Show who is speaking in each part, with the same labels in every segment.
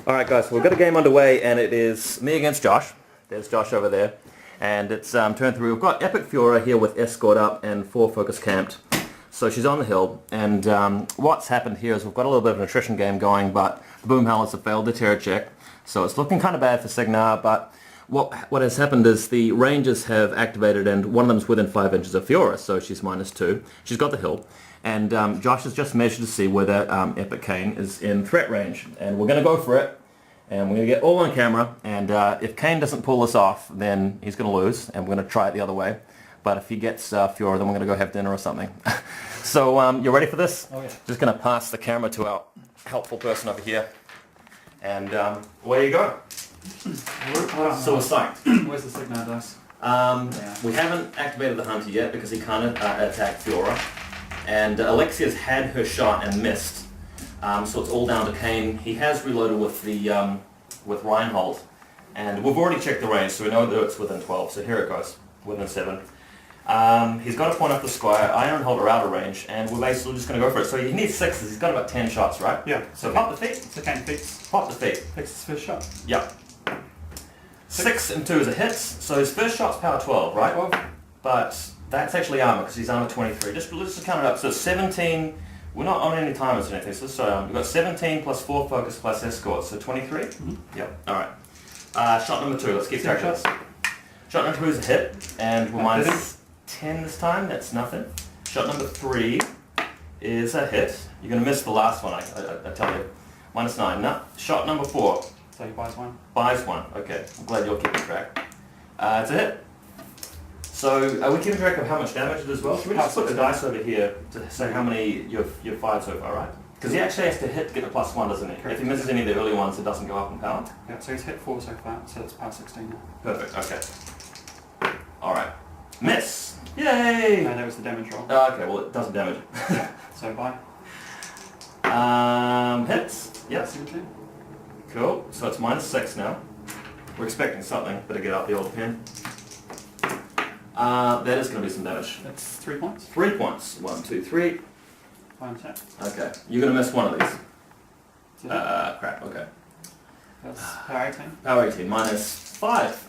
Speaker 1: Alright guys, so we've got a game underway and it is me against Josh. There's Josh over there. And it's turn 3. We've got Epic Fiora here with escort up and 4 focus camped. So she's on the hill, and what's happened here is we've got a little bit of an attrition game going, but the boom howlers have failed the terror check. So it's looking kind of bad for Signar, but what has happened is the rangers have activated and one of them's within 5 inches of Fiora, so she's -2. She's got the hill. And Josh has just measured to see whether Epic Kane is in threat range. And we're going to go for it. And we're going to get all on camera. And if Kane doesn't pull this off, then he's going to lose. And we're going to try it the other way. But if he gets Fiora, then we're going to go have dinner or something. So you ready for this?
Speaker 2: Oh yeah.
Speaker 1: Just going to pass the camera to our helpful person over here. And away you go. So we're psyched.
Speaker 2: Where's the Signar dice?
Speaker 1: We haven't activated the Hunter yet because he can't attack Fiora. And Alexia's had her shot and missed, so it's all down to Kane. He has reloaded with the with Reinhold, and we've already checked the range, so we know that it's within 12. So here it goes, within 7. He's got to point up the square. Iron Hold are out of range, and we're basically just going to go for it. So he needs 6s. He's got about 10 shots, right?
Speaker 2: Yeah.
Speaker 1: So pop the feet.
Speaker 2: So Kane fix.
Speaker 1: Pop the feet.
Speaker 2: Fix his first shot.
Speaker 1: Yep. 6 and 2 is a hit. So his first shot's power 12, right?
Speaker 2: 12.
Speaker 1: But that's actually armor because he's armor 23. Let's just count it up. So 17. We're not on any timers or anything. So we've got 17 plus 4 focus plus escort. So 23.
Speaker 2: Mm-hmm.
Speaker 1: Yep. All right. Shot number 2. Let's keep track of this. Shot number 2 is a hit, and we're minus 10 this time. That's nothing. Shot number 3 is a hit. You're going to miss the last one. I tell you. Minus 9. No. Shot number 4.
Speaker 2: So he buys 1.
Speaker 1: Buys 1. Okay. I'm glad you're keeping track. It's a hit. So, are we keeping track of how much damage it is as well? Should we just put the dice over here to say how many you've fired so far, right? Because he actually has to hit to get a +1, doesn't he? If he misses any of the early ones, it doesn't go up in power.
Speaker 2: Yeah, so he's hit 4 so far, so it's power 16 now.
Speaker 1: Perfect, okay. Alright. Miss! Yay!
Speaker 2: No, that was the damage roll.
Speaker 1: Okay, well it doesn't damage.
Speaker 2: So buy.
Speaker 1: Hits. Yep.
Speaker 2: 17.
Speaker 1: Cool. So it's -6 now. We're expecting something. Better get out the old pen. That is going to be some damage.
Speaker 2: That's 3 points.
Speaker 1: 3 points. 1, 2, 3.
Speaker 2: Fine set.
Speaker 1: Okay. You're going to miss one of these.
Speaker 2: So
Speaker 1: Crap. Okay.
Speaker 2: that's power 18.
Speaker 1: Power 18. -5.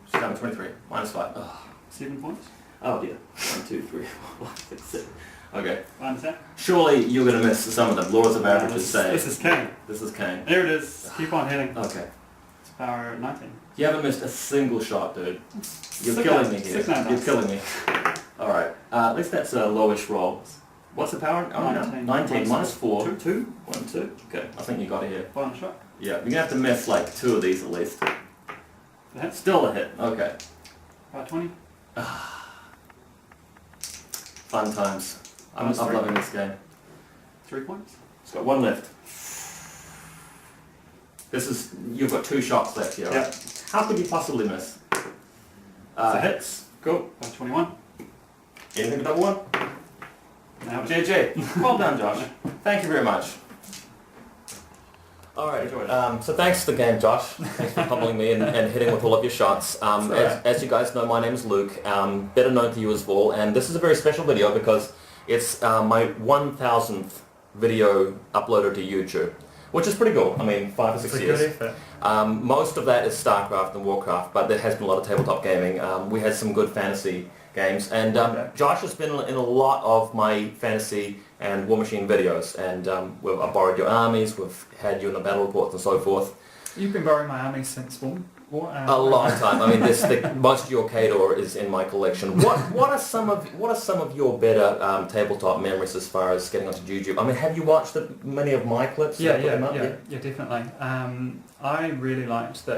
Speaker 1: She's down to 23. -5. Oh.
Speaker 2: 7 points.
Speaker 1: Oh dear. 1, 2, 3, 4, 5, 6, 7. Okay.
Speaker 2: Fine set.
Speaker 1: Surely you're going to miss some of them. Laws of averages say.
Speaker 2: This is Kane.
Speaker 1: This is Kane.
Speaker 2: There it is. Keep on hitting.
Speaker 1: Okay.
Speaker 2: It's power 19.
Speaker 1: You haven't missed a single shot, dude. You're
Speaker 2: Signar.
Speaker 1: killing me here.
Speaker 2: Signar
Speaker 1: You're
Speaker 2: dice.
Speaker 1: killing me. Alright. At least that's a lowish roll. What's the power? Oh,
Speaker 2: 19.
Speaker 1: 19. -4.
Speaker 2: 2.
Speaker 1: 2? 1, 2. Okay. I think you got it here.
Speaker 2: Final shot.
Speaker 1: Yeah. You're going to have to miss like 2 of these at least.
Speaker 2: The hit.
Speaker 1: Still a hit. Okay.
Speaker 2: Power 20.
Speaker 1: Fun times. I'm
Speaker 2: -3.
Speaker 1: loving this game.
Speaker 2: 3 points.
Speaker 1: It's got 1 left. This is, you've got 2 shots left here, right?
Speaker 2: Yep.
Speaker 1: How could you possibly miss? Hits. Cool.
Speaker 2: Power 21.
Speaker 1: Anything but double 1?
Speaker 2: Now it's
Speaker 1: JJ. Well done, Josh. Thank you very much. Alright, so thanks for the game, Josh. Thanks for pummeling me and hitting with all of your shots. As you guys know, my name is Luke, better known to you as Vaul, and this is a very special video because it's my 1000th video uploaded to YouTube, which is pretty cool. I mean, 5 or 6 years.
Speaker 2: It's a good effort.
Speaker 1: Most of that is StarCraft and Warcraft, but there has been a lot of tabletop gaming. We had some good fantasy games, and Josh has been in a lot of my fantasy and War Machine videos, and I've borrowed your armies, we've had you in the battle reports and so forth.
Speaker 2: You've been borrowing my army since War?
Speaker 1: A long time. I mean, most of your Khador is in my collection. What are some of your better tabletop memories as far as getting onto YouTube? I mean, have you watched many of my clips?
Speaker 2: Yeah, definitely. I really liked the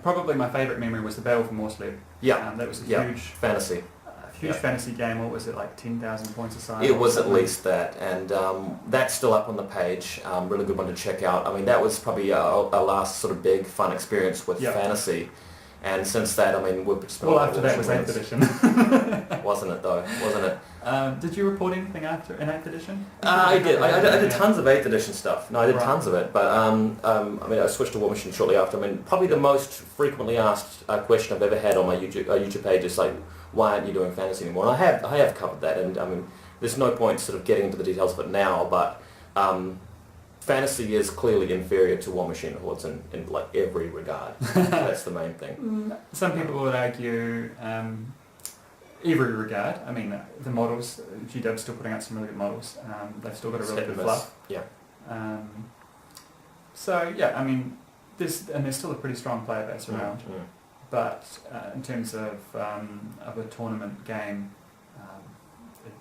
Speaker 2: probably my favourite memory was the Battle for Morsley.
Speaker 1: Yeah,
Speaker 2: that was a huge
Speaker 1: fantasy.
Speaker 2: Huge fantasy game. What was it, like 10,000 points aside?
Speaker 1: It was at least that, and that's still up on the page. Really good one to check out. I mean, that was probably our last sort of big fun experience with fantasy. And since that, I mean, we've just been
Speaker 2: after that was 8th edition.
Speaker 1: Wasn't it though? Wasn't it?
Speaker 2: Did you report anything after in 8th edition?
Speaker 1: I did. I did tons of 8th edition stuff. No, I did tons of it. But I mean, I switched to War Machine shortly after. I mean, probably the most frequently asked question I've ever had on my YouTube page is like, why aren't you doing fantasy anymore? And I have covered that, and I mean, there's no point sort of getting into the details of it now, but fantasy is clearly inferior to War Machine Hordes in like every regard. That's the main thing.
Speaker 2: Some people would argue every regard. I mean, the models, GW's still putting out some really good models. They've still got a really good fluff.
Speaker 1: Yeah.
Speaker 2: So yeah, I mean, there's still a pretty strong player base around. But in terms of a tournament game,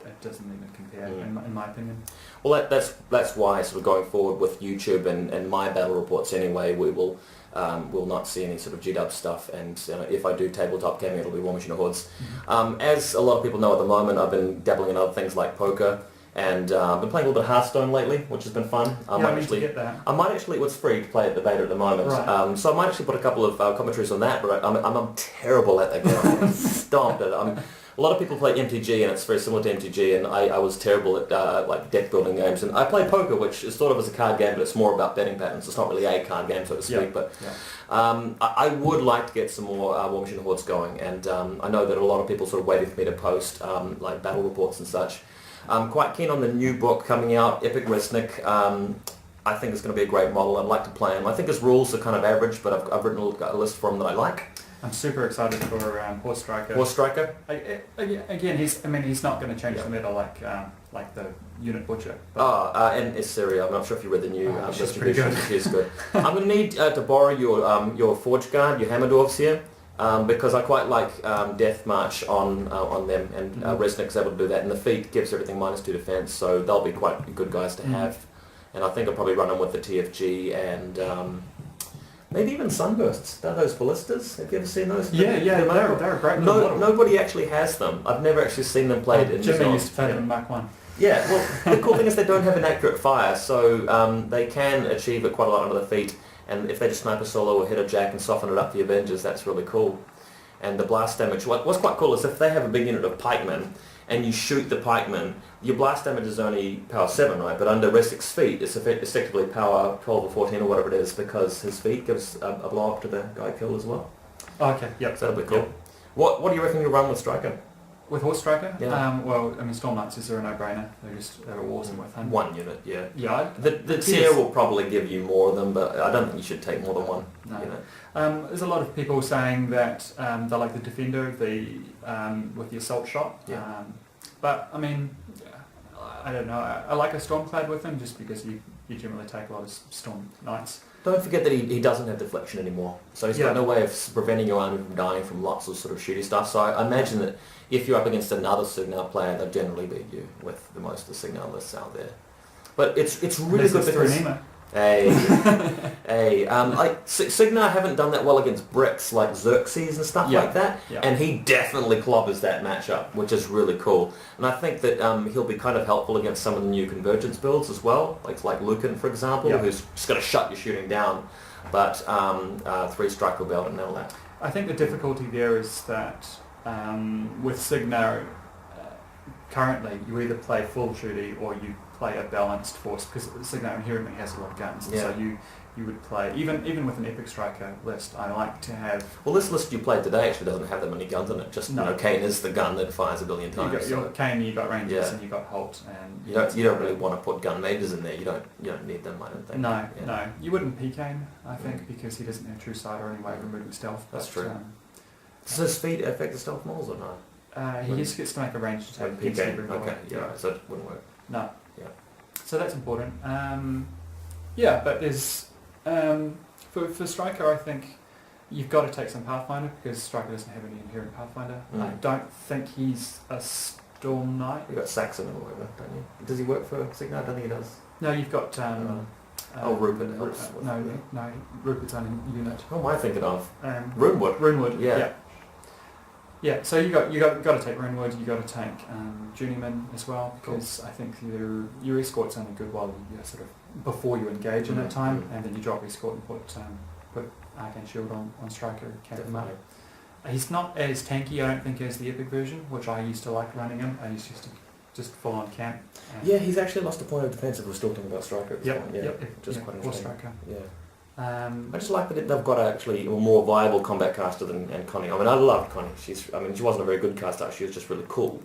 Speaker 2: it doesn't even compare, in my opinion.
Speaker 1: Well, that's why sort of going forward with YouTube and my battle reports anyway, we will not see any sort of GW stuff, and if I do tabletop gaming, it'll be War Machine Hordes. As a lot of people know at the moment, I've been dabbling in other things like poker, and I've been playing a little bit of Hearthstone lately, which has been fun. I might actually, it's free to play at the beta at the moment,
Speaker 2: right.
Speaker 1: So I might actually put a couple of commentaries on that, but I'm terrible at that game. I'm stomped at it. A lot of people play MTG, and it's very similar to MTG, and I was terrible at like deck building games. And I play poker, which is sort of as a card game, but it's more about betting patterns. It's not really a card game, so to speak. But I would like to get some more War Machine Hordes going, and I know that a lot of people sort of waiting for me to post like battle reports and such. I'm quite keen on the new book coming out, Epic Resnick. I think it's going to be a great model. I'd like to play him. I think his rules are kind of average, but I've written a list for him that I like.
Speaker 2: I'm super excited for Horse Striker.
Speaker 1: Horse Striker?
Speaker 2: Again, he's not going to change the meta like the Unit Butcher.
Speaker 1: And Assyria. I'm not sure if you read the new distribution.
Speaker 2: She's
Speaker 1: good. I'm going to need to borrow your Forge Guard, your Hammerdorfs here, because I quite like Death March on them, and Resnick's able to do that, and the feat gives everything -2 defense, so they'll be quite good guys to have. And I think I'll probably run them with the TFG and maybe even Sunbursts. They're those ballistas. Have you ever seen those?
Speaker 2: They're a great model.
Speaker 1: Nobody actually has them. I've never actually seen them played in
Speaker 2: Jimmy used to play them in Mark 1.
Speaker 1: Yeah, well, the cool thing is they don't have an accurate fire, so they can achieve it quite a lot under the feet, and if they just sniper solo or hit a jack and soften it up the Avengers, that's really cool. And the blast damage, what's quite cool is if they have a big unit of pikemen, and you shoot the pikeman, your blast damage is only power 7, right? But under Resnick's feat, it's effectively power 12 or 14 or whatever it is, because his feat gives a blow up to the guy killed as well.
Speaker 2: Okay, yep.
Speaker 1: So that'll be cool. Yep. What do you reckon you'll run with Striker?
Speaker 2: With Horse Striker?
Speaker 1: Yeah.
Speaker 2: Well, I mean, Storm Knights are a no-brainer. They're awesome with him.
Speaker 1: One unit, yeah.
Speaker 2: Yeah.
Speaker 1: The tier will probably give you more of them, but I don't think you should take more than one.
Speaker 2: No.
Speaker 1: You know?
Speaker 2: There's a lot of people saying that they like the Defender, with the assault shot.
Speaker 1: Yeah.
Speaker 2: But I mean, I don't know. I like a Stormclad with him just because you generally take a lot of Storm Knights.
Speaker 1: Don't forget that he doesn't have deflection anymore, so he's got no way of preventing your army from dying from lots of sort of shooty stuff. So I imagine that if you're up against another Signal player, they'll generally beat you with the most of the Signal lists out there. But it's really good because Signar haven't done that well against bricks like Xerxes and stuff like that, and he definitely clobbers that matchup, which is really cool. And I think that he'll be kind of helpful against some of the new convergence builds as well, like Lucan, for example, who's just going to shut your shooting down, but 3 strike will be able to nail that.
Speaker 2: I think the difficulty there is that with Signar, currently you either play full shooty or you play a balanced force, because Signar inherently has a lot of guns, so you would play, even with an Epic Striker list, I like to have...
Speaker 1: Well, this list you played today actually doesn't have that many guns in it, just, Kane is the gun that fires a billion times.
Speaker 2: You've got Kane, you've got Rangers, and you've got Holt, and...
Speaker 1: You don't really want to put gun majors in there, you don't need them, I don't think.
Speaker 2: No. You wouldn't P Kane, I think, because he doesn't have true sight or any way of removing stealth.
Speaker 1: That's true. Does his speed affect the stealth models or not?
Speaker 2: He just gets to make a range to take
Speaker 1: PK. Okay, so it wouldn't work.
Speaker 2: No.
Speaker 1: Yeah.
Speaker 2: So that's important. But there's for Striker, I think you've got to take some Pathfinder, because Striker doesn't have any inherent Pathfinder. I don't think he's a Storm Knight.
Speaker 1: You've got Saxon or whatever, don't you? Does he work for Signar? I don't think he does.
Speaker 2: No, you've got
Speaker 1: Rupert.
Speaker 2: No, Rupert's only unit.
Speaker 1: Who am I thinking of? Runewood.
Speaker 2: Runewood. Yeah, so you got to take Runewood. You got to take Journeyman as well, because I think your escort's only good while you sort of before you engage in that time, and then you drop escort and put Arcane Shield on Striker, cap him up. He's not as tanky, I don't think, as the Epic version, which I used to like running him. I used to just full on camp.
Speaker 1: He's actually lost a point of defense if we're still talking about Striker at this point. Just quite interesting.
Speaker 2: Striker.
Speaker 1: I just like that they've got actually a more viable combat caster than Connie. I mean, I loved Connie. She wasn't a very good caster. She was just really cool.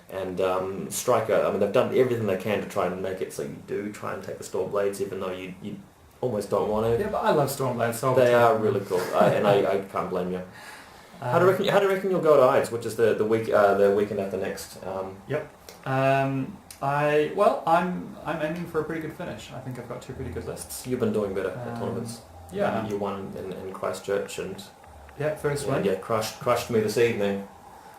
Speaker 1: And Striker, I mean, they've done everything they can to try and make it so you do try and take the Stormblades, even though you almost don't want to.
Speaker 2: Yeah, but I love Stormblades. So
Speaker 1: They are really cool, I can't blame you. How do you reckon you'll go to Ides, which is the weekend after next?
Speaker 2: I'm aiming for a pretty good finish. I think I've got 2 pretty good lists.
Speaker 1: You've been doing better at tournaments.
Speaker 2: Yeah.
Speaker 1: You won in Christchurch and
Speaker 2: first one.
Speaker 1: Yeah, crushed me this evening.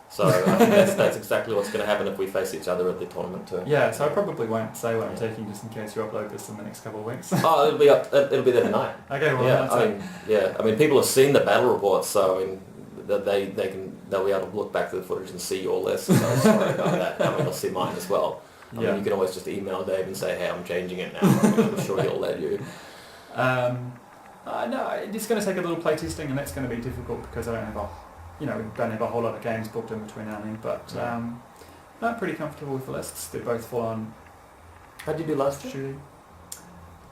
Speaker 1: So I think that's exactly what's going to happen if we face each other at the tournament too.
Speaker 2: Yeah, so I probably won't say what I'm taking just in case you upload this in the next couple of weeks.
Speaker 1: Oh, it'll be up. It'll be there tonight.
Speaker 2: Okay, well,
Speaker 1: I mean, people have seen the battle reports, so I mean, they'll be able to look back to the footage and see your list. So sorry about that. I mean, they'll see mine as well. I mean, you can always just email Dave and say, hey, I'm changing it now. I'm sure he'll let you.
Speaker 2: No, it's going to take a little playtesting, and that's going to be difficult because I don't have a whole lot of games booked in between now and then. But I'm pretty comfortable with the lists. They're both full on.
Speaker 1: How did you do last year?
Speaker 2: Shooting.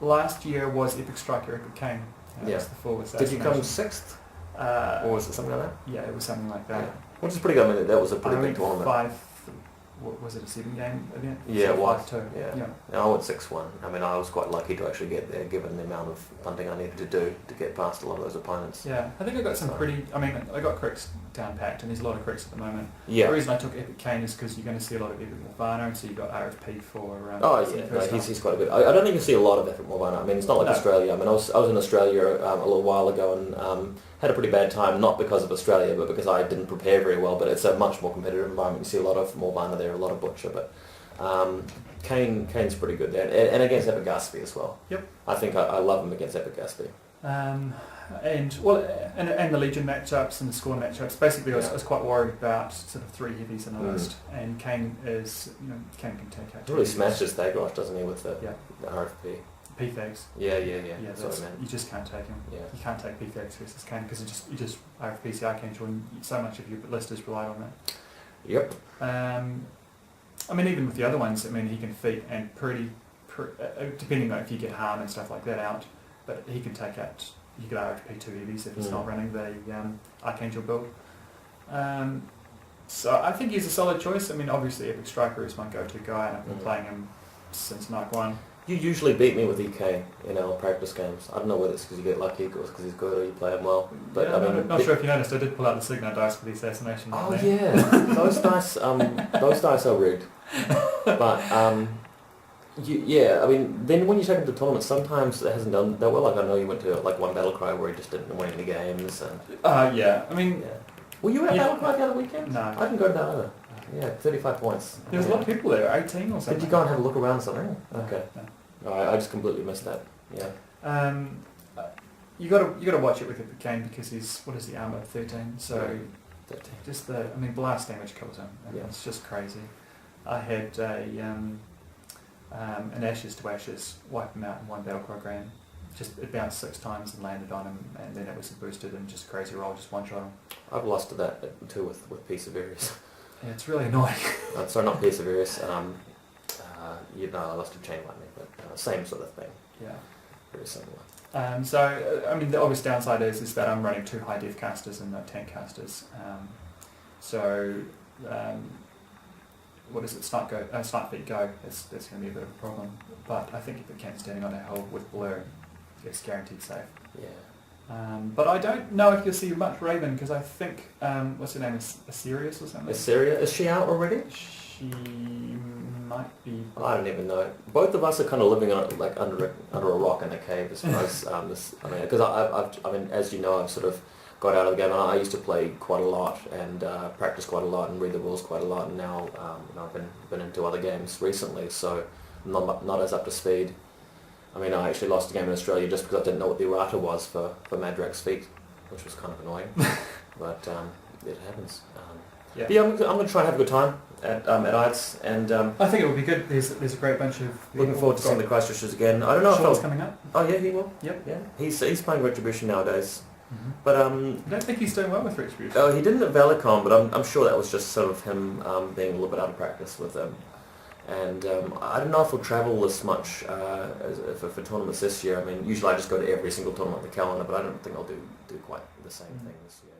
Speaker 2: Last year was Epic Striker, Epic Kane. That's the full
Speaker 1: Did you come 6th? Or was it something like that?
Speaker 2: Yeah, it was something like that.
Speaker 1: Yeah. Which is pretty good. I mean, that was a pretty big tournament.
Speaker 2: 5. What was it, a 7-game event?
Speaker 1: Yeah, it was.
Speaker 2: 5-2.
Speaker 1: Yeah. And I went 6-1. I mean, I was quite lucky to actually get there, given the amount of punting I needed to do to get past a lot of those opponents.
Speaker 2: Yeah, I think I got some I got cricks down packed, and there's a lot of cricks at the moment.
Speaker 1: Yeah.
Speaker 2: The reason I took Epic Kane is because you're going to see a lot of Epic Morvano, and so you've got RFP for...
Speaker 1: he's quite a bit. I don't think you see a lot of Epic Morvano. I mean, it's not like Australia. I mean, I was in Australia a little while ago and had a pretty bad time, not because of Australia, but because I didn't prepare very well, but it's a much more competitive environment. You see a lot of Morvano there, a lot of Butcher, but Kane's pretty good there. And against Epic Gatsby as well.
Speaker 2: Yep.
Speaker 1: I think I love him against Epic Gatsby.
Speaker 2: And the Legion matchups and the Scorn matchups. Basically, I was quite worried about sort of 3 heavies in the list, and Kane can take out.
Speaker 1: He really smashes Thagrosh, doesn't he, with the RFP?
Speaker 2: PFAGs.
Speaker 1: Yeah.
Speaker 2: That's what I meant. You just can't take him.
Speaker 1: Yeah.
Speaker 2: You can't take PFAGs versus Kane because you just RFPs the Archangel, and so much of your list is relied on that.
Speaker 1: Yep.
Speaker 2: I mean, even with the other ones, I mean, he can feat and depending on if you get harm and stuff like that out, but he can take out. You could RFP 2 heavies if it's not running the Archangel build. So I think he's a solid choice. I mean, obviously Epic Striker is my go-to guy, and I've been playing him since night 1.
Speaker 1: You usually beat me with EK in our practice games. I don't know whether it's because you get lucky or because he's good or you play him well. But
Speaker 2: yeah, I'm not sure if you noticed, I did pull out the Signo dice for the assassination.
Speaker 1: Oh yeah, those dice are rigged. But I mean, then when you take him to tournaments, sometimes it hasn't done that well. Like I know you went to like one Battlecry where he just didn't win any games. And
Speaker 2: I mean,
Speaker 1: were you at Battlecry the other weekend?
Speaker 2: No,
Speaker 1: I didn't go to that either. Yeah, 35 points.
Speaker 2: There was a lot of people there, 18 or something.
Speaker 1: Did you go and have a look around something? Okay.
Speaker 2: No.
Speaker 1: I just completely missed that. Yeah.
Speaker 2: You got to watch it with Epic Kane because he's armor 13. So
Speaker 1: 13.
Speaker 2: Just blast damage kills him. And it's just crazy. I had an Ashes to Ashes wipe him out in one Battlecry Grand. Just it bounced 6 times and landed on him, and then it was boosted and just crazy roll, just one shot him.
Speaker 1: I've lost to that too with Perseverus.
Speaker 2: Yeah, it's really annoying.
Speaker 1: Sorry, not Perseverus. I lost to Chain Lightning, but same sort of thing.
Speaker 2: Yeah.
Speaker 1: Very similar.
Speaker 2: I mean, the obvious downside is that I'm running 2 high def casters and no tank casters. What is it? Start feet go. That's going to be a bit of a problem. But I think if it can standing on a hill with blur, it's guaranteed safe.
Speaker 1: Yeah.
Speaker 2: But I don't know if you'll see much Raven because I think what's her name is Assyrius or something.
Speaker 1: Assyria, is she out already?
Speaker 2: She might be.
Speaker 1: I don't even know. Both of us are kind of living on under a rock in a cave as far as this. I mean, because I mean, as you know, I've sort of got out of the game. And I used to play quite a lot and practice quite a lot and read the rules quite a lot. And now I've been into other games recently, so I'm not as up to speed. I mean, I actually lost a game in Australia just because I didn't know what the errata was for Madrak's feet, which was kind of annoying. But it happens. But yeah, I'm going to try and have a good time at Ides, and
Speaker 2: I think it will be good. There's a great bunch of
Speaker 1: looking forward to seeing the Christchurches again. I don't know if
Speaker 2: Shaw's coming up.
Speaker 1: Oh yeah, he will.
Speaker 2: Yep.
Speaker 1: Yeah, he's playing Retribution nowadays.
Speaker 2: Mm-hmm.
Speaker 1: But
Speaker 2: I don't think he's doing well with Retribution.
Speaker 1: Oh, he didn't at Valicon, but I'm sure that was just sort of him being a little bit out of practice with them. And I don't know if he'll travel as much for tournaments this year. I mean, usually I just go to every single tournament on the calendar, but I don't think I'll do quite the same thing this year.